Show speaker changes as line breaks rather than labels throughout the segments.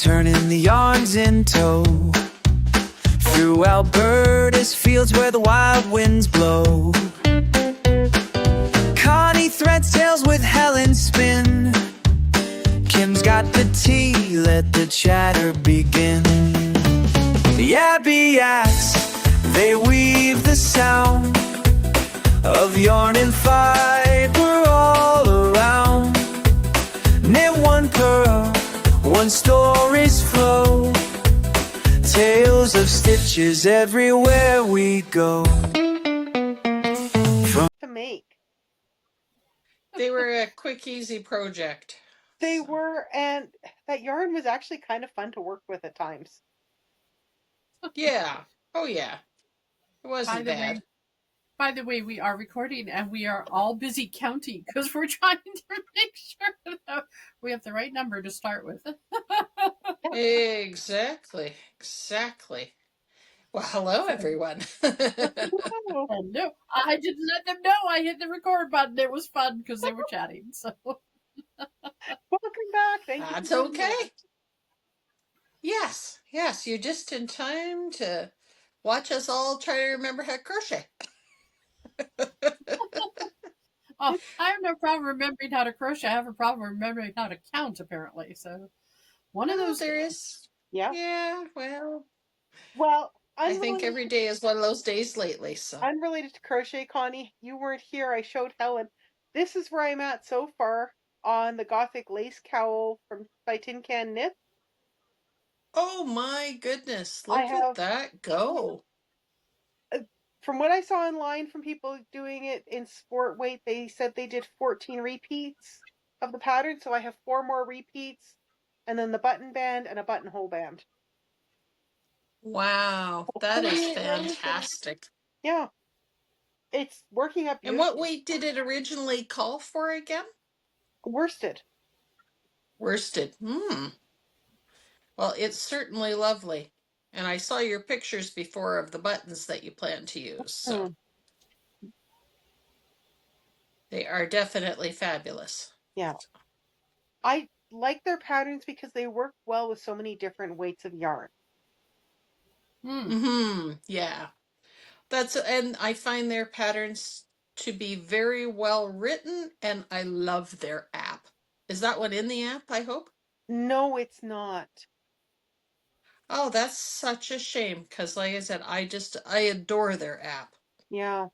turning the yarns in tow. Through Alberta's fields where the wild winds blow, Connie threads tales with Helen spin. Kim's got the tea, let the chatter begin. The Abiaks, they weave the sound of yarn and fiber all around. Knit one pearl, one story's flow, tales of stitches everywhere we go.
To make.
They were a quick, easy project.
They were, and that yarn was actually kind of fun to work with at times.
Yeah. Oh, yeah. It wasn't bad.
By the way, we are recording and we are all busy counting because we're trying to make sure that we have the right number to start with.
Exactly. Well, hello, everyone.
No, I didn't let them know I hit the record button. It was fun because they were chatting. So
welcome back. Thank you.
That's okay. Yes, you're just in time to watch us all try to remember how to crochet.
I have no problem remembering how to crochet. I have a problem remembering how to count, apparently. So one of those
there is.
Yeah.
Yeah,
well,
I think every day is one of those days lately. So
unrelated to crochet, Connie, you weren't here. I showed Helen. This is where I'm at so far on the Gothic lace cowl by Tin Can Knit.
oh my goodness, look at that go.
From what I saw online from people doing it in sport weight, they said they did 14 repeats of the pattern. So I have 4 more repeats, and then the button band and a buttonhole band.
Wow, that is fantastic.
Yeah. It's working up beautifully.
And what weight did it originally call for again?
Worsted.
Well, it's certainly lovely. And I saw your pictures before of the buttons that you plan to use. So they are definitely fabulous.
Yeah. I like their patterns because they work well with so many different weights of yarn.
Yeah. And I find their patterns to be very well written, and I love their app. Is that one in the app, I hope?
No, it's not.
Oh, that's such a shame, because like I said, I adore their app.
Yeah.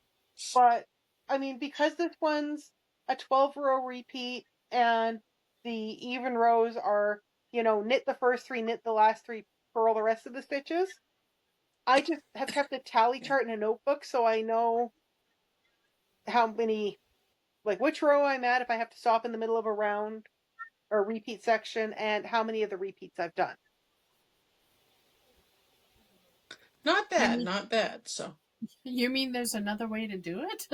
But, I mean, because this one's a 12-row repeat, and the even rows are, knit the first 3, knit the last 3, purl the rest of the stitches, I just have kept a tally chart in a notebook so I know how many, like which row I'm at if I have to stop in the middle of a round or repeat section, and how many of the repeats I've done.
Not bad. So
you mean there's another way to do it?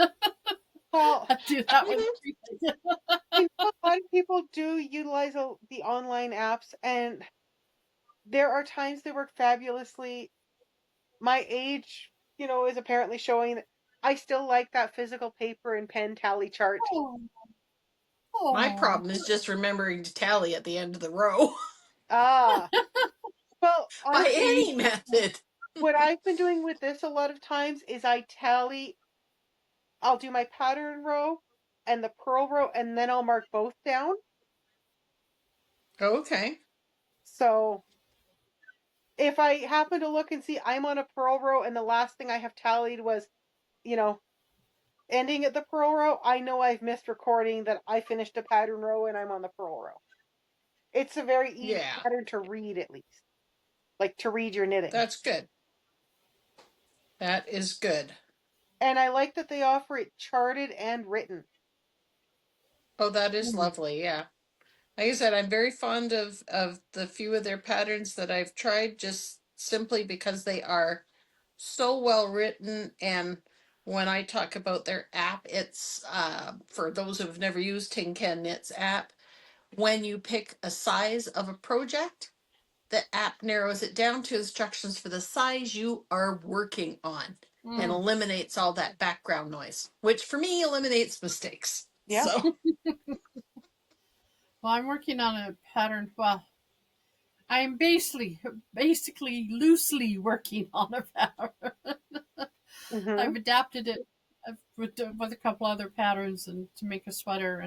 Well,
do that with
a lot of people do utilize the online apps, and there are times they work fabulously. My age, is apparently showing that I still like that physical paper and pen tally chart.
My problem is just remembering to tally at the end of the row.
Well,
by any method.
What I've been doing with this a lot of times is I'll do my pattern row and the purl row, and then I'll mark both down.
Okay.
So if I happen to look and see I'm on a purl row and the last thing I have tallied was, ending at the purl row, I know I've missed recording that I finished a pattern row and I'm on the purl row. It's a very easy pattern to read, at least. Like to read your knitting.
That's good. That is good.
And I like that they offer it charted and written.
Oh, that is lovely, yeah. Like I said, I'm very fond of the few of their patterns that I've tried, just simply because they are so well written. And when I talk about their app, it's for those who have never used Tin Can Knit's app, when you pick a size of a project, the app narrows it down to instructions for the size you are working on and eliminates all that background noise, which for me eliminates mistakes.
Yeah.
So.
Well, I'm working on a pattern. Well, I'm basically loosely working on a pattern.
Mm-hmm.
I've adapted it with a couple other patterns and to make a sweater,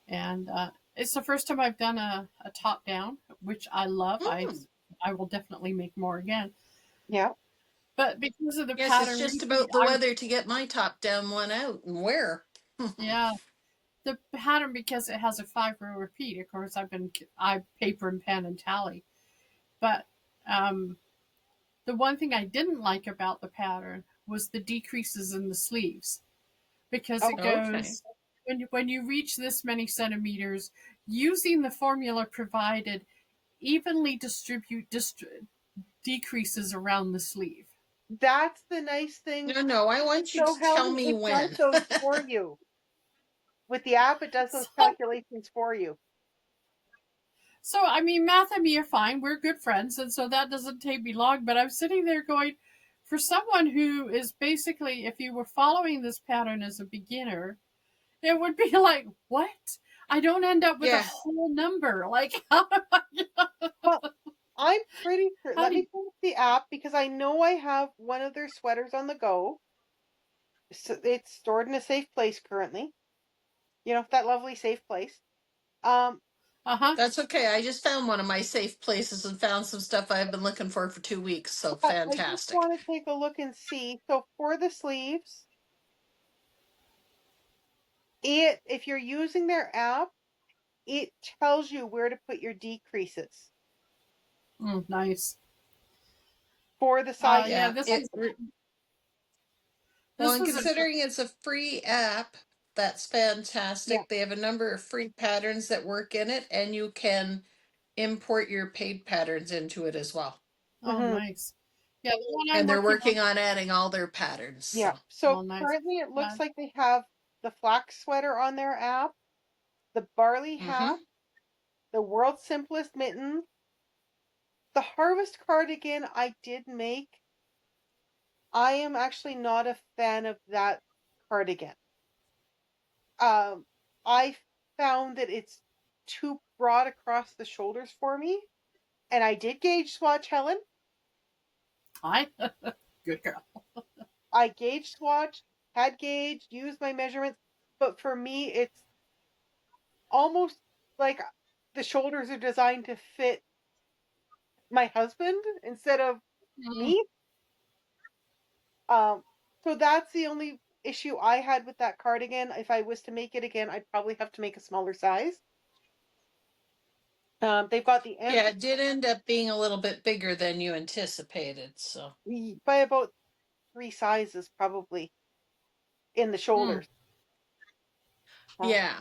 and it's the first time I've done a top down, which I love.
Mm.
I will definitely make more again.
Yeah.
But because of the
Yes, it's
pattern
just
repeat,
about the weather to get my top down one out and wear.
yeah, the pattern, because it has a 5-row repeat. Of course, I paper and pen and tally, but um, the one thing I didn't like about the pattern was the decreases in the sleeves, because it
Okay.
Okay.
goes when you reach this many centimeters, using the formula provided, evenly distribute decreases around the sleeve.
That's the nice thing.
No, no, I want you
So
to tell
Helen,
me
it does
when.
those for you. With the app, it does those
So,
calculations for you.
so I mean, Math and me are fine. We're good friends, and so that doesn't take me long. But I'm sitting there going, for someone who is basically, if you were following this pattern as a beginner, it would be like, what? I don't end up with a
Yeah.
whole number. Like, how do
Well, I'm pretty sure.
how
Let
do
me
you,
pull up the app because I know I have one of their sweaters on the go. So it's stored in a safe place currently. You know, that lovely safe place. Um,
uh-huh.
That's okay. I just found one of my safe places and found some stuff I've been looking for 2 weeks. So
but I just
fantastic.
want to take a look and see. So for the sleeves, if you're using their app, it tells you where to put your decreases
Nice.
for the sizes.
Yeah,
Yeah.
this
It
is
Well,
this
and
was a
considering it's a free app, that's
Yeah.
fantastic. They have a number of free patterns that work in it, and you can import your paid patterns into it as well.
oh
Hmm.
nice. Yeah, the one I'm
And they're
working on.
working on adding all their patterns.
Yeah.
So,
So
Oh nice.
currently it
Uh,
looks like they have the flax sweater on their app, the barley hat,
hmm.
the world's simplest mitten, the harvest cardigan I did make. I am actually not a fan of that cardigan. Um, I found that it's too broad across the shoulders for me, and I did gauge swatch, Helen.
hi. Good girl.
I gauge swatch, had gauge, used my measurements, but for me, it's almost like the shoulders are designed to fit my husband instead of
Mm,
me. Um, so that's the only issue I had with that cardigan. If I was to make it again, I'd probably have to make a smaller size. They've got the
Yeah,
antler
it did end up being a little bit bigger than you anticipated. So,
by about 3 sizes, probably in the
mm.
shoulders. Uh,
yeah.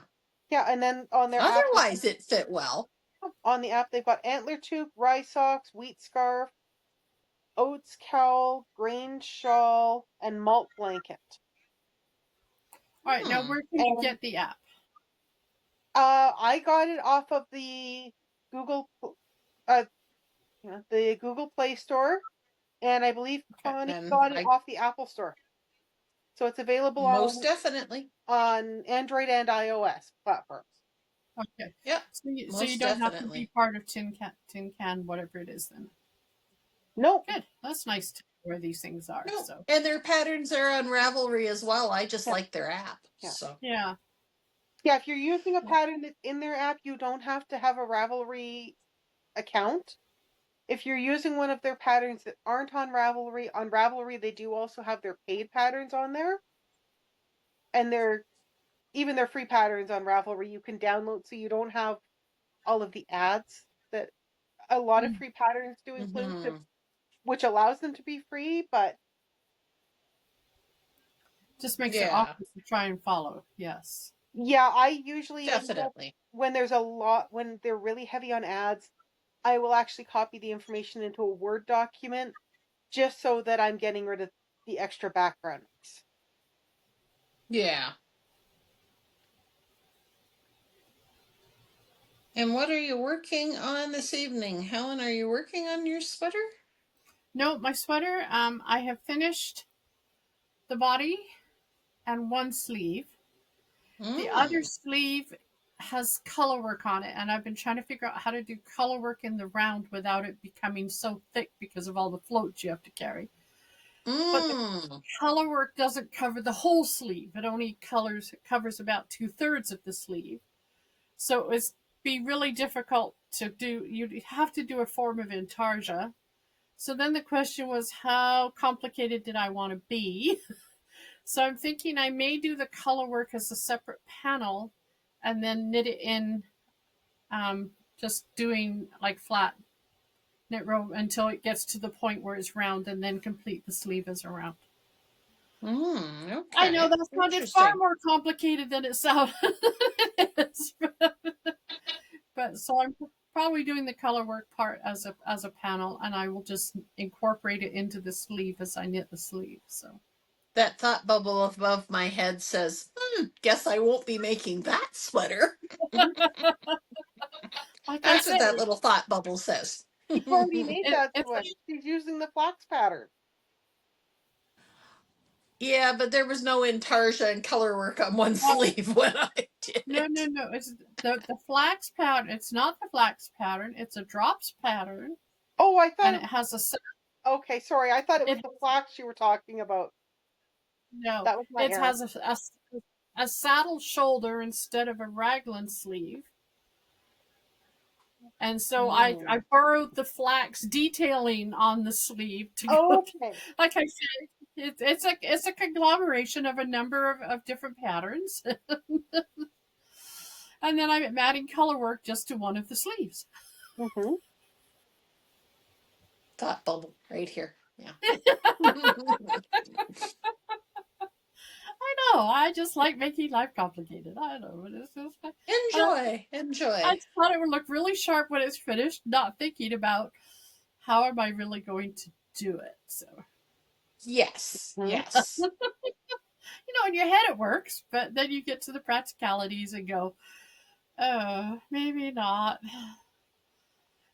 yeah, and then on their app,
Otherwise, it fit well.
they've got antler tube, rye socks, wheat scarf, oats cowl, grain shawl, and malt blanket.
All right, now
Hmm.
where can you
And
get the app?
I got it off of the Google, uh, the Google Play Store, and I believe
Okay.
Connie
And
got it
I
off the Apple Store. So it's available
most definitely.
on Android and iOS platforms.
Okay.
Yep.
So you
Most
don't have to be
definitely.
part of Tin Can, whatever it is then.
No,
Good. That's nice to know where these things are.
No.
So
And their patterns are on Ravelry as well. I just
yeah,
like their app.
yeah.
So,
yeah.
Yeah, if you're using a
Yeah.
pattern that's in their app, you don't have to have a Ravelry account. If you're using one of their patterns that aren't on Ravelry they do also have their paid patterns on there. And even their free patterns on Ravelry you can download so you don't have all of the ads that a lot of
Mm.
free patterns do include,
hmm,
which allows them to be free, but
Just makes it
yeah,
awkward to try and follow. Yes.
yeah, I usually end up
definitely.
when they're really heavy on ads, I will actually copy the information into a Word document just so that I'm getting rid of the extra background noise.
Yeah. And what are you working on this evening? Helen, are you working on your sweater?
No, my sweater. I have finished the body and one sleeve. The other
Mm.
sleeve has color work on it, and I've been trying to figure out how to do color work in the round without it becoming so thick because of all the floats you have to carry. But the
Mm.
color work doesn't cover the whole sleeve. It only covers about 2/3 of the sleeve. So it's be really difficult to do. You'd have to do a form of intarsia. So then the question was, how complicated did I want to be? So I'm thinking I may do the color work as a separate panel and then knit it in, just doing like flat knit row until it gets to the point where it's round and then complete the sleeve as a round. I know
Okay.
that's not, it's far
Interesting.
more complicated than it sounds. But so I'm probably doing the color work part as a panel, and I will just incorporate it into the sleeve as I knit the sleeve. So
That thought bubble above my head says, guess I won't be making that sweater.
like I
That's what
said,
that little thought bubble says.
She's already made that
it's
sweater. She's using the flax pattern.
Yeah, but there was no intarsia and color work on one sleeve when I did
no,
it.
It's the flax pattern. It's not the flax pattern. It's a drops pattern,
Oh, I
and
thought
it has
okay, sorry. I thought it was
it
the flax you were talking about.
no,
That was my
it
error.
has a saddle shoulder instead of a raglan sleeve. And so I borrowed the flax detailing on the sleeve to go.
Okay.
Like I said, it's a conglomeration of a number of different patterns, and then I'm adding color work just to one of the sleeves.
Mm-hmm.
Thought bubble right here. Yeah.
I know. I just like making life complicated. I know, but it's just
Enjoy.
I
Enjoy.
just thought it would look really sharp when it's finished. Not thinking about how am I really going to do it. So
Yes.
Mm-hmm.
Yes.
in your head it works, but then you get to the practicalities and go, oh, maybe not.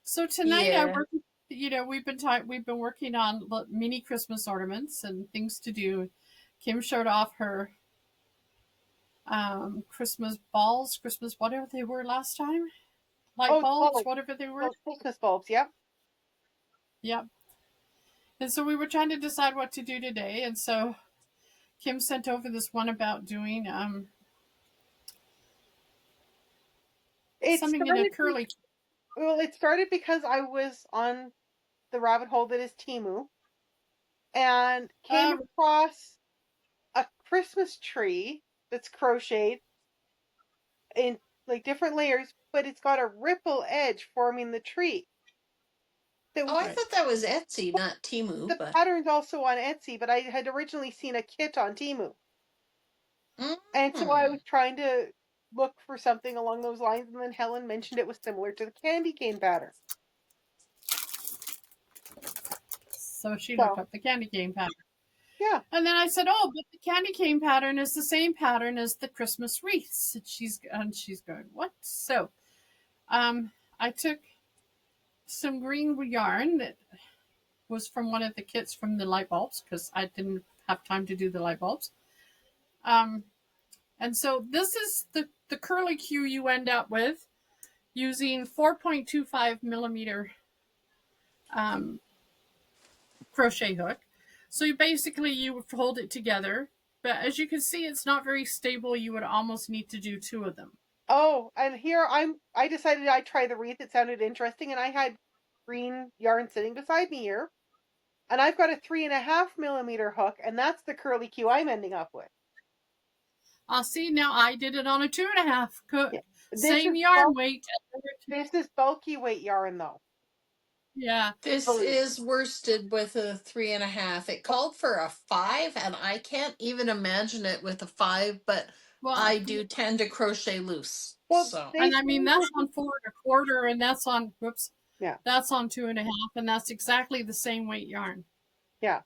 So tonight I
Yeah.
work. We've been working on mini Christmas ornaments and things to do. Kim showed off her Christmas balls, Christmas whatever they were last time, light
Oh, the
bulbs,
bulbs.
whatever they were.
Those Christmas bulbs. Yep.
Yep. And so we were trying to decide what to do today, and so Kim sent over this one about doing
It
something in a
started.
curly.
Well, it started because I was on the rabbit hole that is Timu and came across a Christmas tree that's crocheted in like different layers, but it's got a ripple edge forming the tree. That
Oh, I
Right.
thought that was Etsy, not Timu,
the
but
pattern's also on Etsy, but I had originally seen a kit on Timu, and so I was trying to look for something along those lines, and then Helen mentioned it was similar to the candy cane pattern.
So she looked
So
up the candy cane pattern.
yeah.
And then I said, "Oh, but the candy cane pattern is the same pattern as the Christmas wreaths." And she's going, "What?" So, I took some green yarn that was from one of the kits from the light bulbs because I didn't have time to do the light bulbs. Um, and so this is the curly Q you end up with using 4.25 millimeter crochet hook. So you would hold it together, but as you can see, it's not very stable. You would almost need to do two of them.
Oh, and here I decided I'd try the wreath. It sounded interesting, and I had green yarn sitting beside me here. And I've got a 3.5 millimeter hook, and that's the curly Q I'm ending up with.
I'll see now. I did it on a 2.5.
Yeah. This
Same
is
yarn weight.
this is bulky weight yarn though.
Yeah.
this is worsted with a 3.5. It called for a 5, and I can't even imagine it with a 5, but
Well,
I do tend to crochet loose.
Well,
So,
they
and I
say
mean that's on 4 1/4, and that's on
yeah,
that's on 2.5, and that's exactly the same weight yarn.
yeah.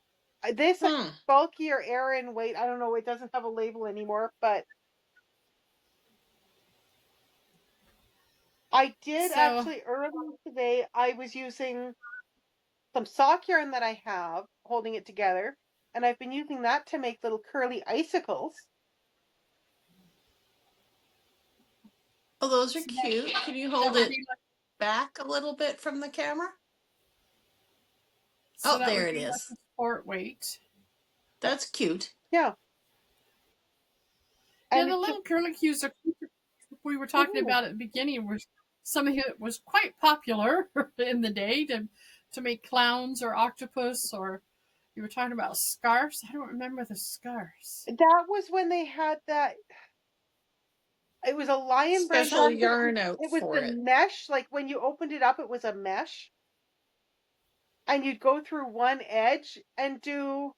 This
hmm.
bulkier Aran weight. I don't know. It doesn't have a label anymore, but I did
So
actually earlier today. I was using some sock yarn that I have holding it together, and I've been using that to make little curly icicles.
Oh, those are
So that-
cute. Can you
that
hold
would
it
be like,
back a little bit from the camera?
so
Oh,
that
there
would
it
be like
is.
a sport weight.
That's cute.
Yeah.
Yeah,
And
the
it just,
little curlicues are we were talking
mhm.
about at the beginning was some of it was quite popular in the day to make clowns or octopus, or you were talking about scarves. I don't remember the scarves.
That was when they had that. It was a lion brand
Special
octopus.
yarn out
It was
for
the
it.
mesh. Like when you opened it up, it was a mesh, and you'd go through one edge and do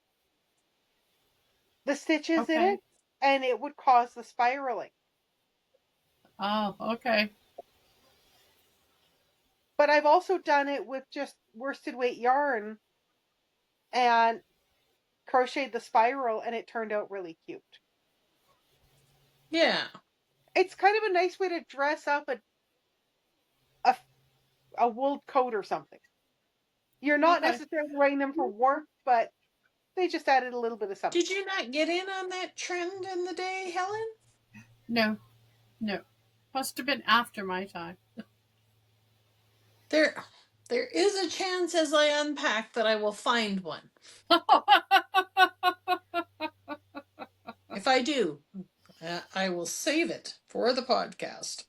the stitches in
Okay.
it, and it would cause the spiraling.
Oh, okay.
But I've also done it with just worsted weight yarn and crocheted the spiral, and it turned out really cute.
Yeah.
It's kind of a nice way to dress up a, a wool coat or something. You're not
Okay.
necessarily wearing them for warmth, but they just added a little bit of something.
Did you not get in on that trend in the day, Helen?
No, no. Must have been after my time.
There there is a chance as I unpack that I will find one. If I do, I will save it for the podcast.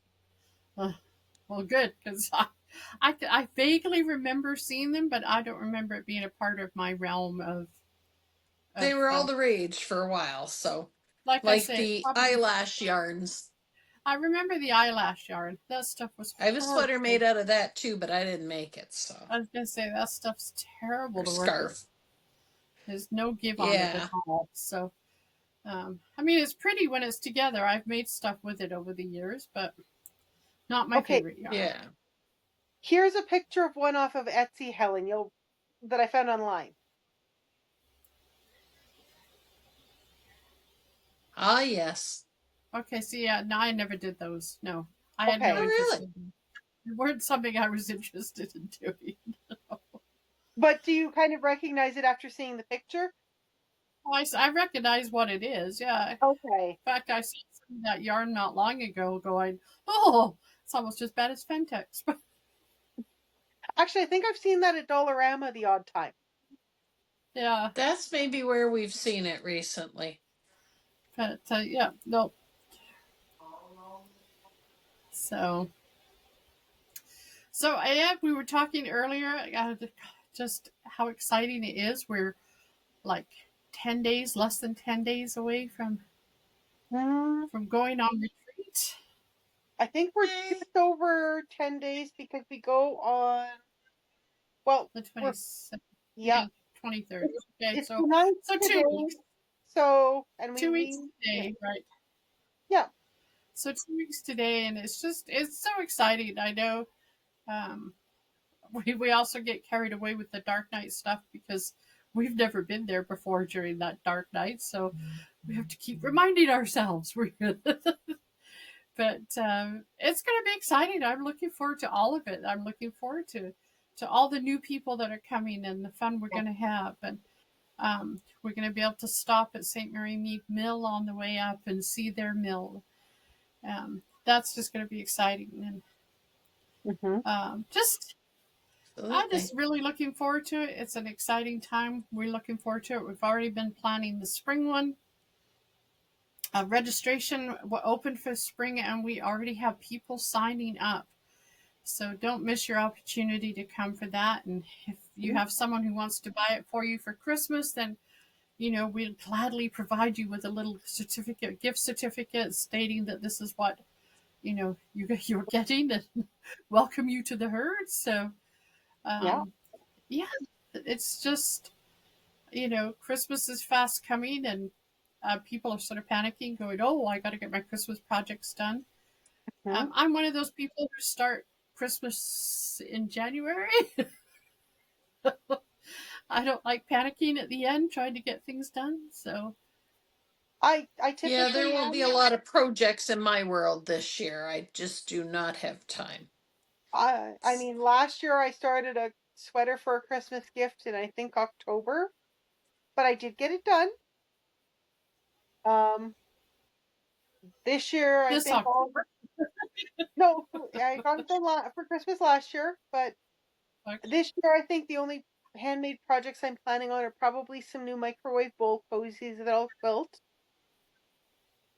Well, good, because I vaguely remember seeing them, but I don't remember it being a part of my realm of
They were all
of
the rage for a while, so
like I
like
say,
the
probably
eyelash yarns.
I remember the eyelash yarn. That stuff was
I have a sweater
horrible.
made out of that too, but I didn't make it, so
I was gonna say that stuff's terrible
or
to work with.
scarf.
There's no give on it at
Yeah.
all. So, I mean, it's pretty when it's together. I've made stuff with it over the years, but not my
Okay,
favorite yarn.
Yeah.
here's a picture of one off of Etsy, Helen, that I found online.
Ah, yes.
Okay, so yeah, no, I never did those. No, I had no
Okay,
Oh,
interest
really?
in them. They weren't something I was interested in doing.
but do you kind of recognize it after seeing the picture?
Well, I recognize what it is. Yeah. In
Okay.
fact, I saw some of that yarn not long ago going, oh, it's almost as bad as Fentex.
Actually, I think I've seen that at Dollarama the odd time.
Yeah.
That's maybe where we've seen it recently.
But yeah, no. So, yeah, we were talking earlier, just how exciting it is. We're like 10 days, less than 10 days away
Hmm,
from going on retreat.
I think we're
Yay.
just over 10 days because we go on, well,
The
we're,
22nd,
yeah,
23rd. Okay,
it's
so
the ninth
so
today.
2 weeks.
So, and we
2 weeks
leave, yeah,
today, right?
yeah,
So 2 weeks today, and it's so exciting. I know. Um, we also get carried away with the dark night stuff because we've never been there before during that dark night, so we have to keep reminding ourselves. But it's going to be exciting. I'm looking forward to all of it. I'm looking forward to all the new people that are coming and the fun we're going to have. And we're going to be able to stop at St. Mary Mead Mill on the way up and see their mill. That's just going to be exciting. And
hmm,
just I'm
Absolutely.
just really looking forward to it. It's an exciting time. We're looking forward to it. We've already been planning the spring one. Registration opened for spring, and we already have people signing up. So don't miss your opportunity to come for that. And if you have someone who wants to buy it for you for Christmas, then we'll gladly provide you with a little certificate, gift certificate, stating that this is what you're getting, and welcome you to the herd. So
yeah.
yeah, it's just Christmas is fast coming, and people are sort of panicking, going, "Oh, I got to get my Christmas projects done."
Hmm.
I'm one of those people who start Christmas in January. I don't like panicking at the end trying to get things done. So
I
Yeah, there
typically
will be a lot of projects in my world this year. I just do not have time.
I mean, last year I started a sweater for a Christmas gift in I think October, but I did get it done. Um, this year I
this
think
October.
No, I got it done for Christmas last year, but
Okay.
this year I think the only handmade projects I'm planning on are probably some new microwave bowl cozies that I'll quilt,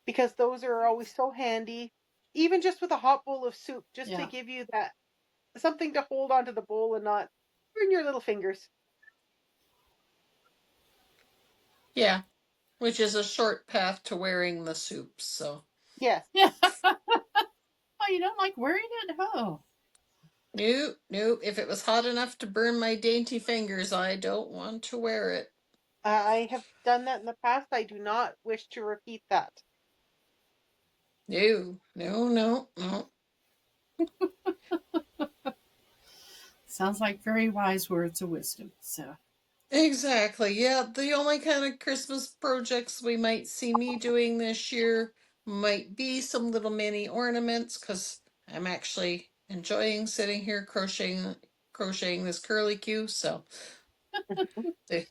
because those are always so handy. Even just with a hot bowl of soup, just to
Yeah.
give you that something to hold onto the bowl and not burn your little fingers.
Yeah, which is a short path to wearing the soup. So
Yes.
Yeah. Oh, you don't like wearing it? Oh.
no, no. If it was hot enough to burn my dainty fingers, I don't want to wear it.
I have done that in the past. I do not wish to repeat that.
No, no, no, no.
Sounds like very wise words of wisdom. So,
Exactly. Yeah, the only kind of Christmas projects we might see me doing this year might be some little mini ornaments because I'm actually enjoying sitting here crocheting this curly Q. So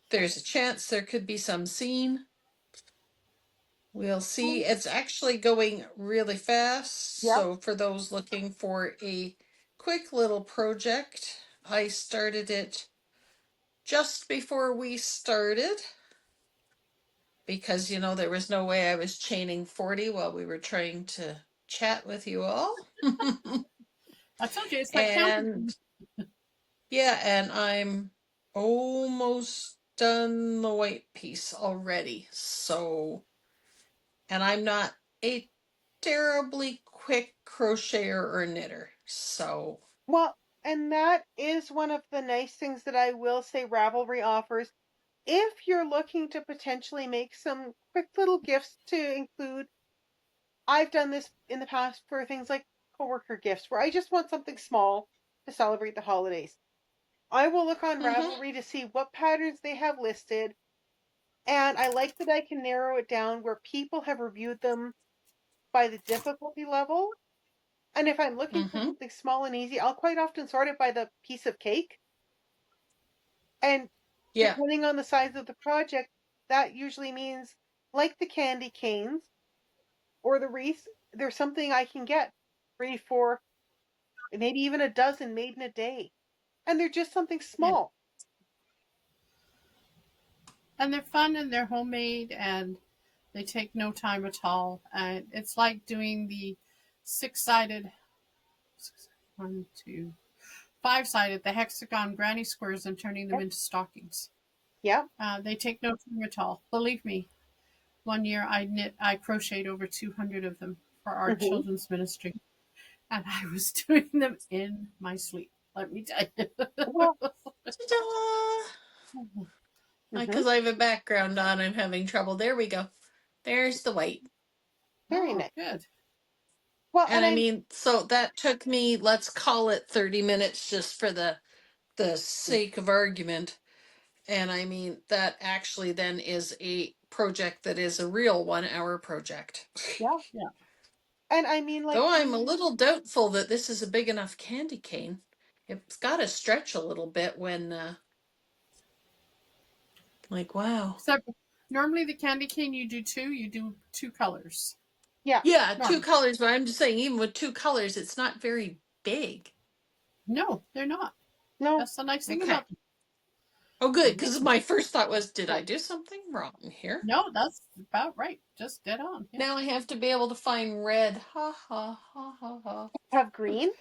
there's a chance there could be some seen. We'll see. It's actually going really fast.
Yep.
So for those looking for a quick little project, I started it just before we started because there was no way I was chaining 40 while we were trying to chat with you all.
I told you it's like counting.
And yeah, and I'm almost done the white piece already. So, and I'm not a terribly quick crocheter or knitter. So,
Well, and that is one of the nice things that I will say Ravelry offers. If you're looking to potentially make some quick little gifts to include, I've done this in the past for things like coworker gifts where I just want something small to celebrate the holidays. I will look on
mm-hmm,
Ravelry to see what patterns they have listed, and I like that I can narrow it down where people have reviewed them by the difficulty level. And if I'm looking for
mm-hmm,
something small and easy, I'll quite often sort it by the piece of cake. And
yeah,
depending on the size of the project, that usually means, like the candy canes or the wreaths, there's something I can get 3, 4, maybe even a dozen made in a day. And they're just something
Yeah.
small.
And they're fun and they're homemade and they take no time at all. And it's like doing the six-sided, one, two, five-sided, the hexagon granny squares and turning them
Yep.
into stockings.
Yep.
They take no time at all. Believe me, one year I crocheted over 200 of them for our
Hmm.
children's ministry. And I was doing them in my sleep, let me tell you.
Well,
ta-da!
hmm,
Because I have a background on, I'm having trouble. There we go. There's the white.
very
Oh,
nice.
good.
Well,
And
and
I
I'm,
mean, so that took me, let's call it 30 minutes just for the sake of argument. And I mean, that actually then is a project that is a real 1 hour project.
yeah.
Yeah.
And I mean, like,
Though I'm a little doubtful that this is a big enough candy cane. It's got to stretch a little bit when, like, wow.
So normally the candy cane you do two colors.
yeah,
Yeah, two
Normal.
colors, but I'm just saying, even with two colors, it's not very big.
No, they're not.
no,
That's the nice thing
Okay.
about them.
Oh, good, because my first thought was, did I do something wrong here?
No, that's about right. Just dead on. Yeah.
Now I have to be able to find red. Ha ha ha ha ha.
have green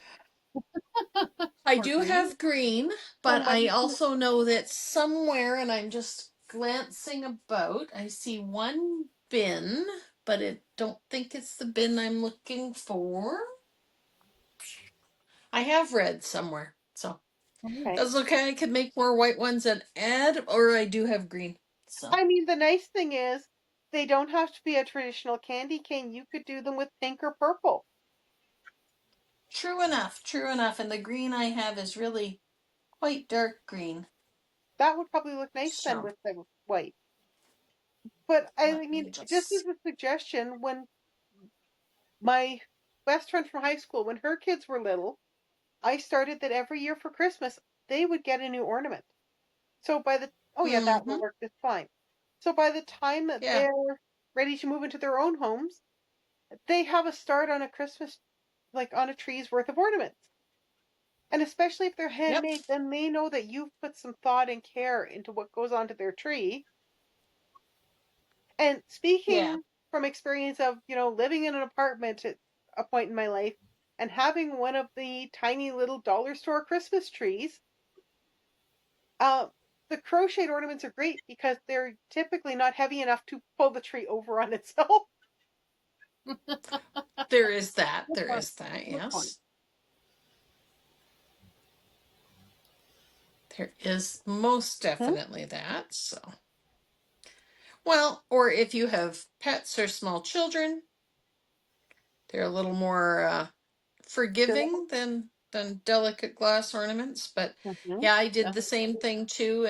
I
Or
do
green.
have green, but I
somebody.
also know that somewhere, and I'm just glancing about, I see one bin, but I don't think it's the bin I'm looking for. I have red somewhere, so
Oh,
Okay.
that's okay. I could make more white ones and add, or I do have green. So
I mean, the nice thing is they don't have to be a traditional candy cane. You could do them with pink or purple.
true enough, true enough. And the green I have is really quite dark green.
That would probably look nice then
So
with the white. But I
let me
mean, just as
just.
a suggestion, when my best friend from high school, when her kids were little, I started that every year for Christmas, they would get a new ornament. So oh yeah, that will
Mm-hmm.
work just fine. So by the time that
Yeah.
they're ready to move into their own homes, they have a start on a Christmas like on a tree's worth of ornaments. And especially if they're
Yep.
handmade, then they know that you've put some thought and care into what goes onto their tree. And
Yeah.
speaking from experience of, living in an apartment at a point in my life and having one of the tiny little dollar store Christmas trees, the crocheted ornaments are great because they're typically not heavy enough to pull the tree over on itself.
There is that.
Good
There
point.
is that.
Good point.
Yes. There is most definitely that. So, well, or if you have pets or small children, they're a little more forgiving than delicate glass ornaments. But
Mm-hmm.
yeah, I did the same thing too,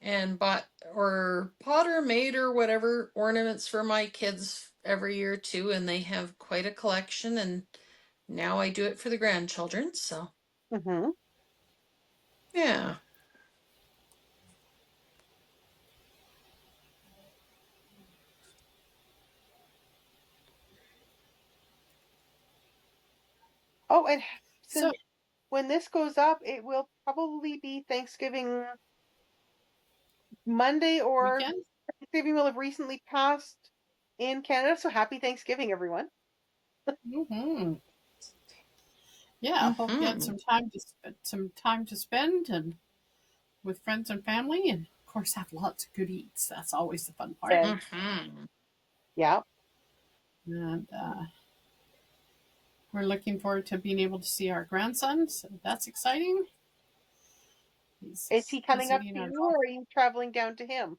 and bought or Potter made or whatever ornaments for my kids every year too, and they have quite a collection. And now I do it for the grandchildren. So
Mm-hmm.
yeah.
Oh, and
So
since when this goes up, it will probably be Thanksgiving Monday, or
weekend.
Thanksgiving will have recently passed in Canada. So happy Thanksgiving, everyone.
Mm-hmm. Yeah, I hope you had
Mm-hmm.
some time to spend and with friends and family, and of course have lots of good eats. That's always the fun part.
Yes.
Mm-hmm.
Yeah.
And we're looking forward to being able to see our grandson. So that's exciting.
Is he
He's
coming up
visiting
to
our
you, or
golf.
are you traveling down to him?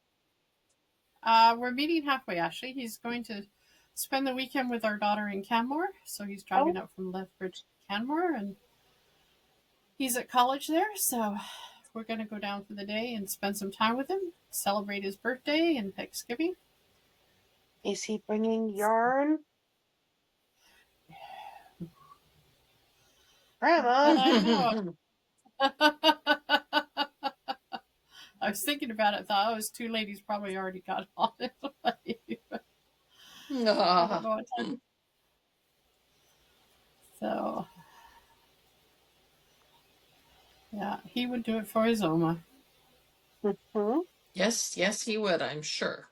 We're meeting halfway. Actually, he's going to spend the weekend with our daughter in Canmore. So he's
Oh,
driving up from Lethbridge to Canmore, and he's at college there. So we're going to go down for the day and spend some time with him, celebrate his birthday and Thanksgiving.
is he bringing yarn? Grandma.
That I know. I was thinking about it. Thought, oh, his two ladies probably already got on it. I don't
Ah.
know what time. So yeah, he would do it for his Oma.
Hmm.
Yes, yes, he would, I'm sure.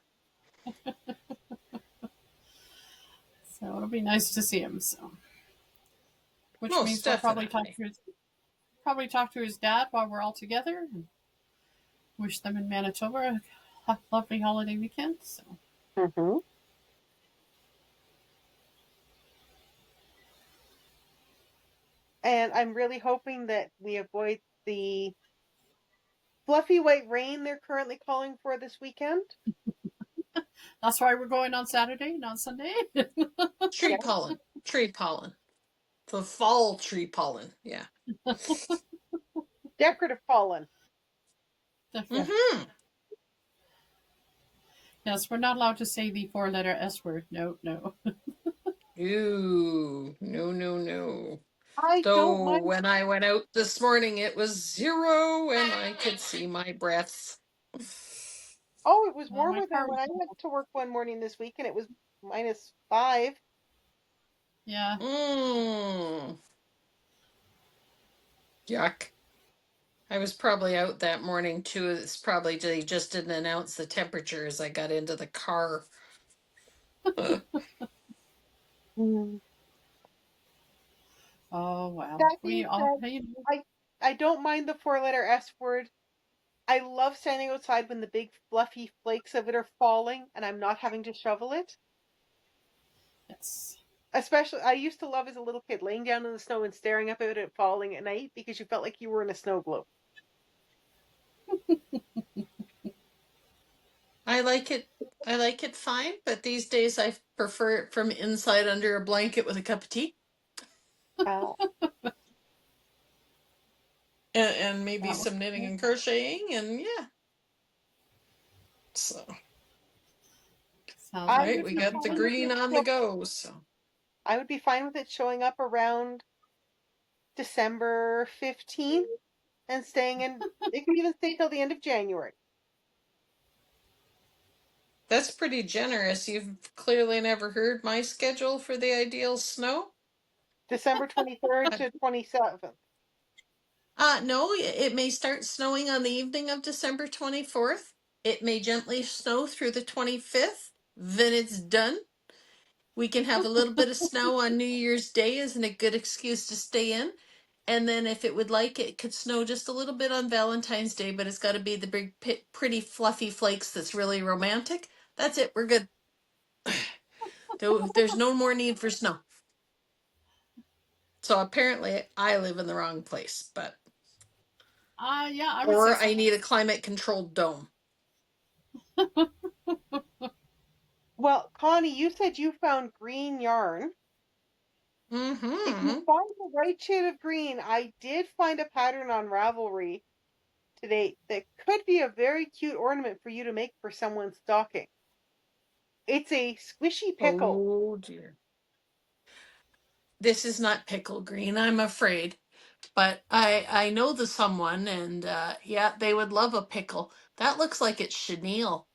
So it'll be nice to see him. So, which
Most
means we'll
definitely.
probably talk to his dad while we're all together and wish them in Manitoba a lovely holiday weekend. So
Hmm. And I'm really hoping that we avoid the fluffy white rain they're currently calling for this weekend.
that's why we're going on Saturday, not Sunday.
Tree
Yeah.
pollen. Tree pollen. The fall tree pollen. Yeah.
Decorative pollen.
Yeah.
Mm-hmm.
Yes, we're not allowed to say the four-letter S word. No, no.
Ooh, no, no, no.
I don't
Though
mind.
when I went out this morning, it was 0 and I could see my breath.
Oh, it was
Well, my
warmer there
car
when
was.
I went to work one morning this week, and it was -5.
Yeah,
Mmm. Yuck. I was probably out that morning too. It's probably they just didn't announce the temperature as I got into the car.
Mm.
oh wow.
That
We
being
all,
said,
you know,
I don't mind the four-letter S word. I love standing outside when the big fluffy flakes of it are falling and I'm not having to shovel it.
yes.
Especially, I used to love as a little kid laying down in the snow and staring up at it falling at night because you felt like you were in a snow globe.
I like it. I like it fine, but these days I prefer it from inside under a blanket with a cup of tea
Uh,
and maybe
That
some knitting
was
and crocheting, and yeah. So,
sounds
I
like
right,
would
we
be
got the
fine with
green
it.
on the go. So,
I would be fine with it showing up around December 15th and staying in. It can even stay till the end of January.
that's pretty generous. You've clearly never heard my schedule for the ideal snow.
December 23rd to 27th.
No, it may start snowing on the evening of December 24th. It may gently snow through the 25th. Then it's done. We can have a little bit of snow on New Year's Day, isn't a good excuse to stay in. And then, if it would like, it could snow just a little bit on Valentine's Day, but it's got to be the big, pretty, fluffy flakes that's really romantic. That's it. We're good. There's no more need for snow. So apparently, I live in the wrong place, but
Yeah, I would say
or
so.
I need a climate-controlled dome.
Well, Connie, you said you found green yarn. If you
Mm-hmm.
find the right shade of green, I did find a pattern on Ravelry today that could be a very cute ornament for you to make for someone's stocking. It's a squishy pickle.
Oh dear. This is not pickle green, I'm afraid. But I know the someone, and yeah, they would love a pickle. That looks like it's chenille.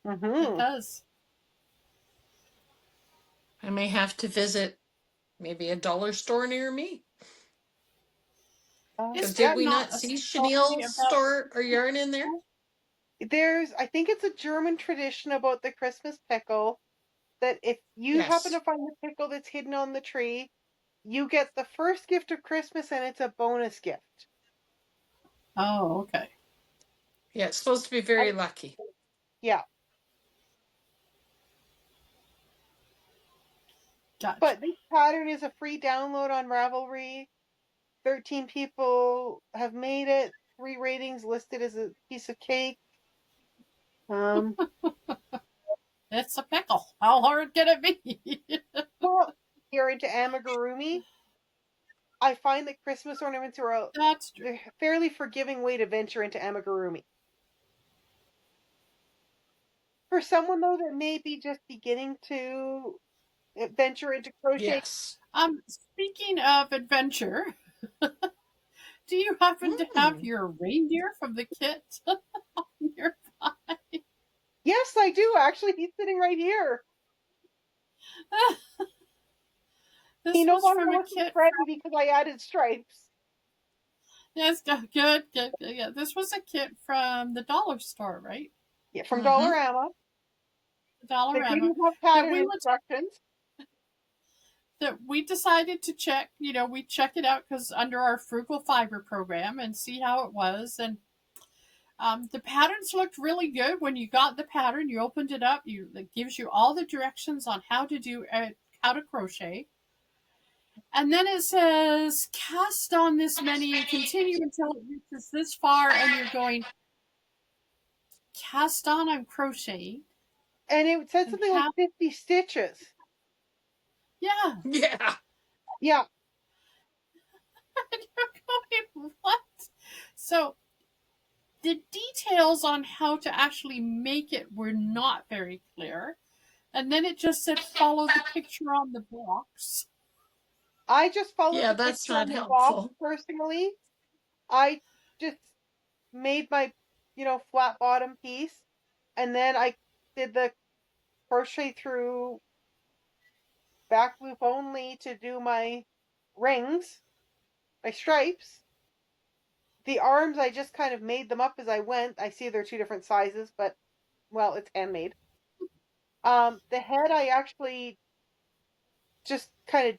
It
Mm-hmm.
does.
I may have to visit maybe a dollar store near me.
Is
Because did
there
we
not
not
a
see
story
chenille
about
store or yarn in there?
I think it's a German tradition about the Christmas pickle that if you happen to
Yes.
find the pickle that's hidden on the tree, you get the first gift of Christmas and it's a bonus gift.
Oh, okay.
Yeah, it's supposed to be very lucky.
Yeah.
Gotcha.
But this pattern is a free download on Ravelry. 13 people have made it. 3 ratings listed as a piece of cake. Um,
It's a pickle. How hard can it be?
well, if you're into amigurumi, I find that Christmas ornaments are
That's true.
a fairly forgiving way to venture into amigurumi. For someone though that may be just beginning to venture into crochet,
Yes.
Speaking of adventure, do you happen to have
Mm.
your reindeer from the kit nearby?
yes, I do actually. He's sitting right here. He
This
no
was
longer
from a
looks as
kit.
Freddy because I added stripes.
Yes, good. Yeah, this was a kit from the dollar store, right?
Yeah, from
Mm-hmm.
Dollarama.
The
They
Dollarama.
didn't have
That
pattern
we would
instructions.
that we decided to check. We check it out because under our frugal fiber program and see how it was. And the patterns looked really good. When you got the pattern, you opened it up. It gives you all the directions on how to do how to crochet. And then it says cast on this many and continue until it reaches this far. And you're going cast on. I'm crocheting.
And it said
And
something like 50 stitches.
yeah.
Yeah.
Yeah.
And you're going what? So the details on how to actually make it were not very clear. And then it just said follow the picture on the box.
I just followed
Yeah,
the
that's
picture on
not
the box
helpful.
personally. I just made my, flat bottom piece. And then I did the crochet through back loop only to do my rings, my stripes. The arms, I just kind of made them up as I went. I see they're 2 different sizes, but, well, it's handmade. The head, I actually just kind of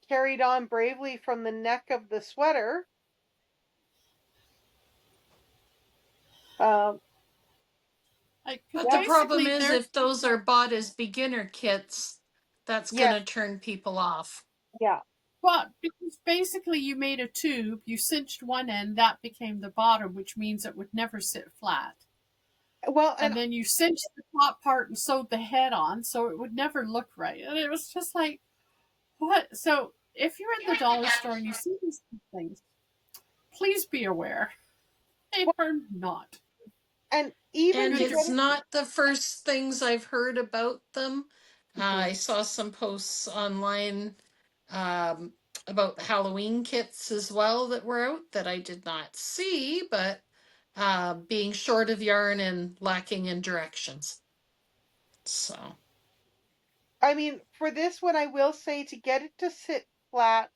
carried on bravely from the neck of the sweater. Um,
But the
yeah,
problem
Basically,
is,
there.
if those are bought as beginner kits, that's going
yeah,
to turn people off.
yeah.
Well, because basically you made a tube, you cinched one end, that became the bottom, which means it would never sit flat.
Well, and
And then you cinched the top part and sewed the head on, so it would never look right. And it was just like, what? So if you're in the dollar store and you see these things, please be aware they are not
and even
And
to
good.
get
it's
it,
not the first things I've heard about them.
Mhm.
I saw some posts online um, about Halloween kits as well that were out that I did not see, but being short of yarn and lacking in directions. So,
I mean, for this one, I will say to get it to sit flat.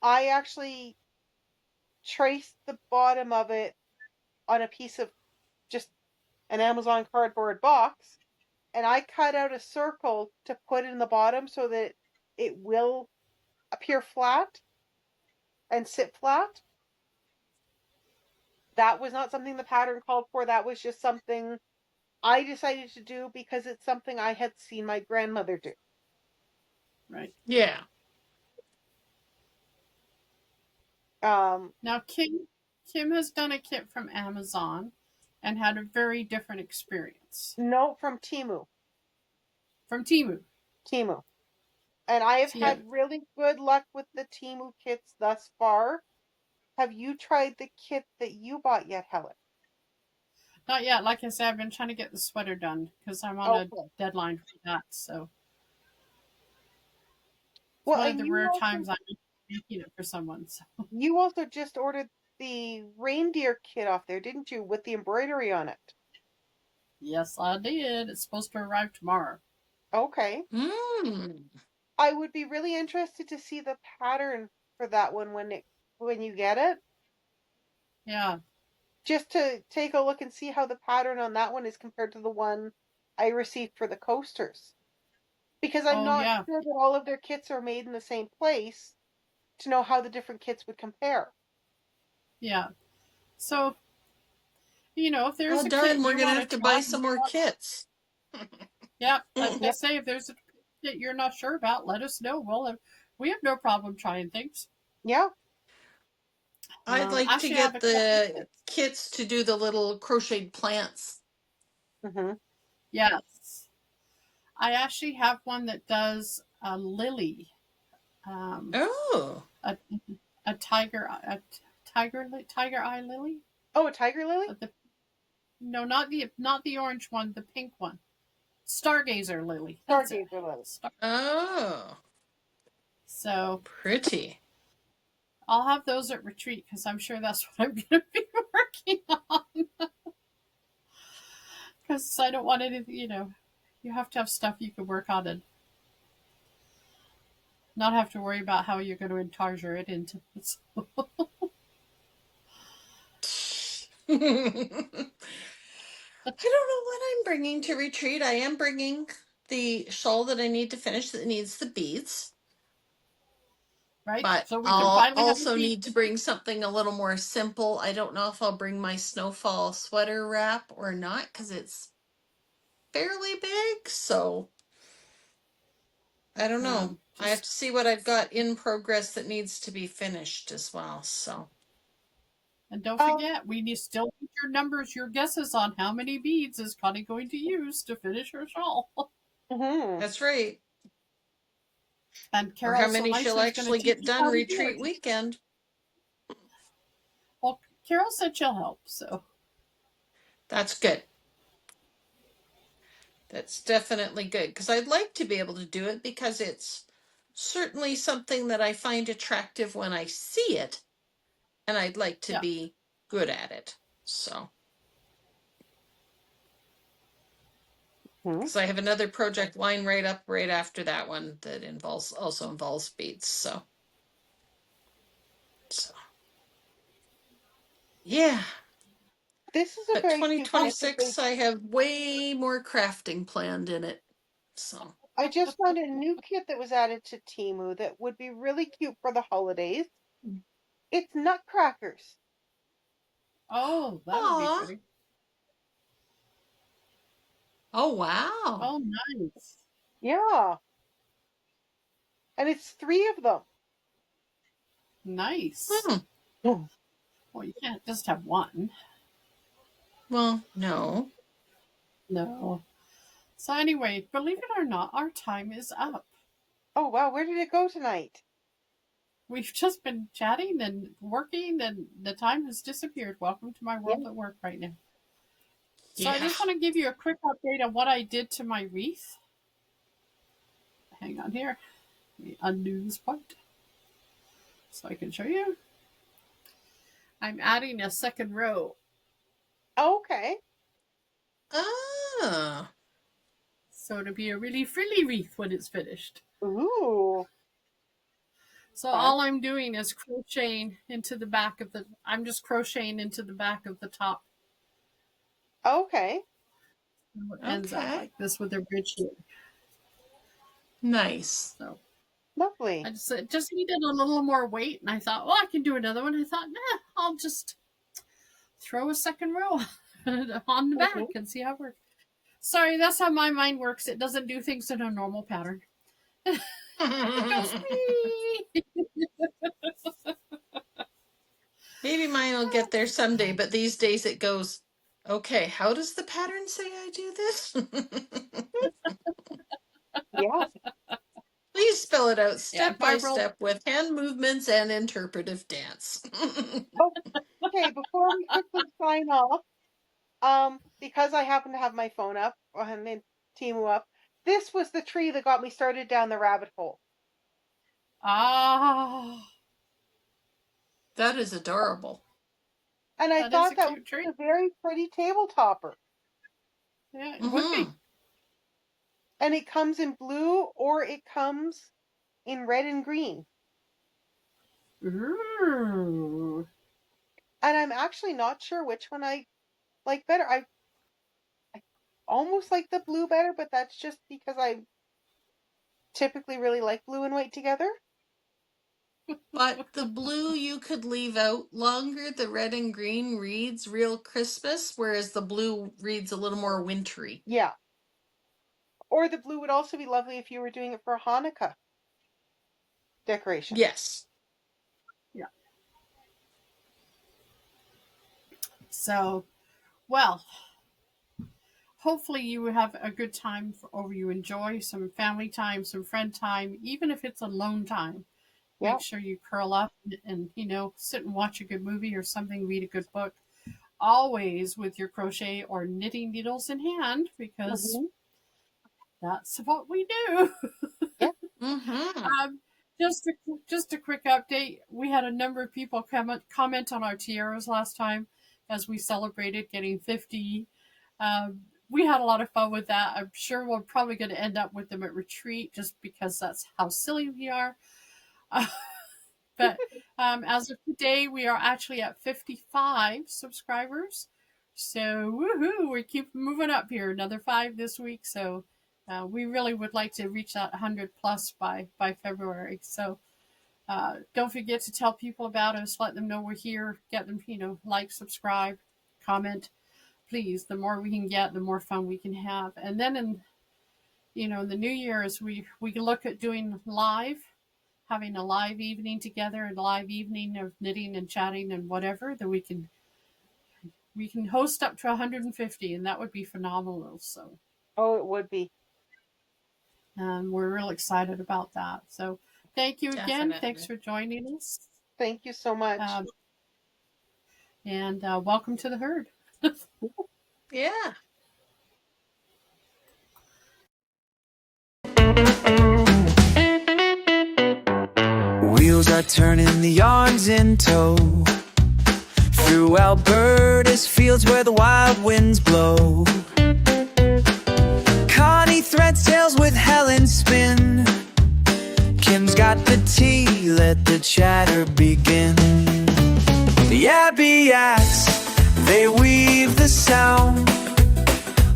I actually traced the bottom of it on a piece of just an Amazon cardboard box, and I cut out a circle to put in the bottom so that it will appear flat and sit flat. That was not something the pattern called for. That was just something I decided to do because it's something I had seen my grandmother do.
Right.
Yeah.
Now Kim has done a kit from Amazon and had a very different experience.
No, from Temu.
From Temu.
Temu. And I have
Yeah.
had really good luck with the Temu kits thus far. Have you tried the kit that you bought yet, Helen?
Not yet. Like I said, I've been trying to get the sweater done because I'm on a
Okay.
deadline for that. So it's
Well,
one of
and
the rare times I'm making it for someone. So
you also just ordered the reindeer kit off there, didn't you, with the embroidery on it?
yes, I did. It's supposed to arrive tomorrow.
Okay.
Mm.
I would be really interested to see the pattern for that one when you get it,
Yeah.
just to take a look and see how the pattern on that one is compared to the one I received for the coasters. Because I'm
Oh
not
yeah.
sure that all of their kits are made in the same place to know how the different kits would compare.
Yeah. So if there's
Oh,
a kit
darn, we're
you
going to
want
have
to
to
try,
buy some more kits.
yeah, I was gonna
Yep.
say if there's a kit you're not sure about, let us know. We have no problem trying things.
Yeah.
I'd like to
Actually, I have
get
a couple of
the
kits.
kits to do the little crocheted plants.
Hmm.
Yes, I actually have one that does a lily, um,
Oh.
a tiger eye lily.
Oh, a tiger lily?
The No, not the orange one, the pink one. Stargazer lily. That's it.
Stargazer lily.
Oh.
So
Pretty.
I'll have those at retreat because I'm sure that's what I'm going to be working on. Because I don't want anything, you have to have stuff you can work on and not have to worry about how you're going to intarsia it into it.
I don't know what I'm bringing to retreat. I am bringing the shawl that I need to finish that needs the beads.
Right?
But
So we can
I'll
finally have a
also
beat.
need to bring something a little more simple. I don't know if I'll bring my snowfall sweater wrap or not because it's fairly big. So I don't know. I have
Just
to see what I've got in progress that needs to be finished as well. So
And don't
Um,
forget, still need your numbers, your guesses on how many beads is Connie going to use to finish her shawl.
mhm.
that's right.
And
Or how
Carol so
many she'll
nicely is going to
actually
teach
get
us
done
how to do
retreat
it.
weekend.
Well, Carol said she'll help, so
That's good. That's definitely good because I'd like to be able to do it because it's certainly something that I find attractive when I see it, and I'd like to
yeah.
be good at it. So,
Mhm.
because I have another project line right after that one that involves beads. So yeah.
This is a
But
very cute kit because
2026, I have way more crafting planned in it. So,
I just found a new kit that was added to Temu that would be really cute for the holidays. It's nutcrackers.
Oh, that'll be
aw,
pretty.
oh wow.
Oh, nice.
Yeah. And it's three of them.
Nice.
Hmm.
Mm.
Well, you can't just have one.
Well, no.
No. So anyway, believe it or not, our time is up.
Oh, wow. Where did it go tonight?
We've just been chatting and working, and the time has disappeared. Welcome to my
Yeah.
world at work right now. So I
Yeah.
just want to give you a quick update on what I did to my wreath. Hang on here. Let me undo this part so I can show you. I'm adding a second row.
Okay.
Ah.
So it'll be a really frilly wreath when it's finished.
Ooh.
So
Fun.
all I'm doing is crocheting into the back of the. I'm just crocheting into the back of the top.
Okay.
So it ends up
Okay.
like this with a bridge here.
Nice.
So
Lovely.
I just needed a little more weight, and I thought, well, I can do another one. I thought, nah, I'll just throw a second row on the back and see how it works. Sorry, that's how my mind works. It doesn't do things in a normal pattern. It goes wee.
Maybe mine will get there someday, but these days it goes, okay, how does the pattern say I do this?
Yeah.
Please spell it out
Yeah,
step by
Barbara.
step with hand movements and interpretive dance.
Okay, before we quickly sign off, because I happen to have my phone up and then Timu up, this was the tree that got me started down the rabbit hole.
Ah,
That is adorable.
And I
that is
thought
a
that was
cute tree.
a very pretty table topper.
Yeah, it would
Mm-hmm.
be.
And it comes in blue or it comes in red and green.
Ooh.
And I'm actually not sure which one I like better. I almost like the blue better, but that's just because I typically really like blue and white together.
But the blue you could leave out longer. The red and green reads real Christmas, whereas the blue reads a little more wintry.
Yeah. Or the blue would also be lovely if you were doing it for a Hanukkah decoration.
Yes.
Yeah. So, well, hopefully you have a good time or you enjoy some family time, some friend time, even if it's alone time.
Yeah.
Make sure you curl up and sit and watch a good movie or something, read a good book. Always with your crochet or knitting needles in hand, because
Mm-hmm.
that's what we do.
Yeah.
Mm-hmm.
Just a quick update. We had a number of people comment on our tiaras last time as we celebrated getting 50. We had a lot of fun with that. I'm sure we're probably going to end up with them at retreat just because that's how silly we are. But as of today, we are actually at 55 subscribers. So woohoo! We keep moving up here. Another 5 this week. So we really would like to reach that 100 plus by February. So don't forget to tell people about us. Let them know we're here. Get them, like, subscribe, comment. Please, the more we can get, the more fun we can have. And then in the new year, as we look at doing live, having a live evening together, a live evening of knitting and chatting and whatever, that we can host up to 150, and that would be phenomenal. So
Oh, it would be.
we're real excited about that. So thank you again.
Definitely.
Thanks for joining us.
Thank you so much.
And welcome to the herd.
Yeah.
Wheels are turning, the yarn's in tow. Through Alberta's fields where the wild winds blow. Connie threads tails with Helen spin. Kim's got the tea, let the chatter begin. The Abbey acts, they weave the sound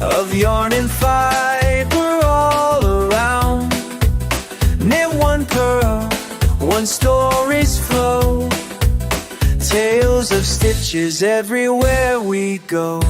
of yarn and fiber all around. Knit one pearl, one story's flow. Tales of stitches everywhere we go.